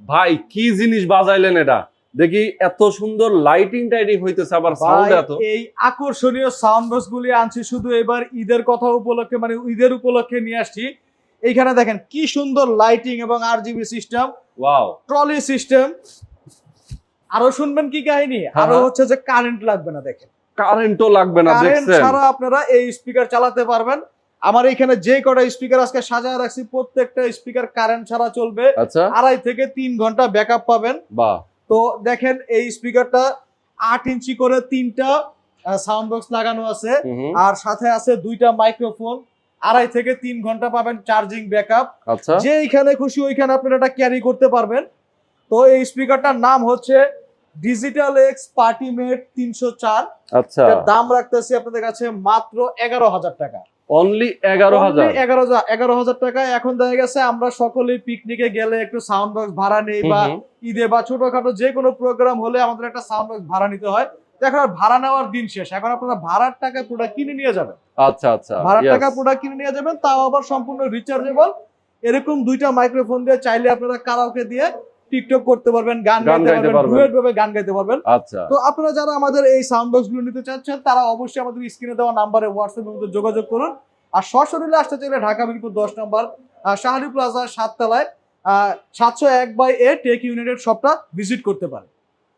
ভাই কি জিনিস বাজাইলেন এটা? দেখি এত সুন্দর লাইটিং টাইটিং হইতেছে, আবার সাউন্ড এত। এই আকর্ষণীয় সাউন্ড বক্স গুলি আনছি শুধু এবার ঈদের কথা উপলক্ষে, মানে ঈদের উপলক্ষে নিয়ে আসছি। এইখানে দেখেন কি সুন্দর লাইটিং এবং RGB system, wow, trolley system. আরো শুনবেন কি কাহিনী, আরো হচ্ছে যে কারেন্ট লাগবে না। দেখেন কারেন্টও লাগবে না, কারেন্ট দেখছেন? ছাড়া আপনারা এই স্পিকার চালাতে পারবেন। আমার এখানে যে কটা স্পিকার আজকে সাজায় রাখছি প্রত্যেকটা স্পিকার কারেন্ট ছাড়া চলবে। আচ্ছা, 2.5 থেকে 3 ঘন্টা ব্যাকআপ পাবেন। বাহ। তো দেখেন এই স্পিকারটা 8 ইঞ্চি করে 3টা সাউন্ড বক্স লাগানো আছে, আর সাথে আছে 2টা মাইক্রোফোন। 2.5 থেকে 3 ঘন্টা পাবেন চার্জিং ব্যাকআপ। আচ্ছা, যে এইখানে খুশি ওইখানে আপনারা এটা ক্যারি করতে পারবেন। তো এই স্পিকারটার নাম হচ্ছে ডিজিটাল এক্স পার্টিমেট 304। আচ্ছা, এর দাম রাখতেছি আপনাদের কাছে মাত্র 11,000 টাকা। অনলি 11,000? 11,000 টাকা। এখন দেখা গেছে আমরা সকলেই পিকনিকে গেলে একটু সাউন্ড বক্স ভাড়া নেই, বা ঈদে বা ছোটখাটো যে কোনো প্রোগ্রাম হলে আমাদের একটা সাউন্ড বক্স ভাড়া নিতে হয়। এখন আর ভাড়া নেওয়ার দিন শেষ, এখন আপনারা ভাড়ার টাকা প্রোডাক্ট কিনে নিয়ে যাবেন। আচ্ছা আচ্ছা, ভাড়ার টাকা প্রোডাক্ট কিনে নিয়ে যাবেন, তাও আবার সম্পূর্ণ রিচার্জেবল। এরকম 2টা মাইক্রোফোন দিয়ে চাইলে আপনারা কারাওকে দিয়ে টিকটক করতে পারবেন, গান গাইতে পারবেন, ডুয়েট ভাবে গান গাইতে পারবেন। আচ্ছা, তো আপনারা যারা আমাদের এই সাউন্ড বক্স গুলো নিতে চাচ্ছেন তারা অবশ্যই আমাদের স্ক্রিনে দেওয়া নাম্বারে হোয়াটসঅ্যাপের মধ্যে যোগাযোগ করুন। আর সরাসরি আসতে চাইলে ঢাকা মিরপুর 10 নম্বর শাহরি প্লাজা 7 তলায় 701/A টেক ইউনাইটেড শপটা ভিজিট করতে পারেন।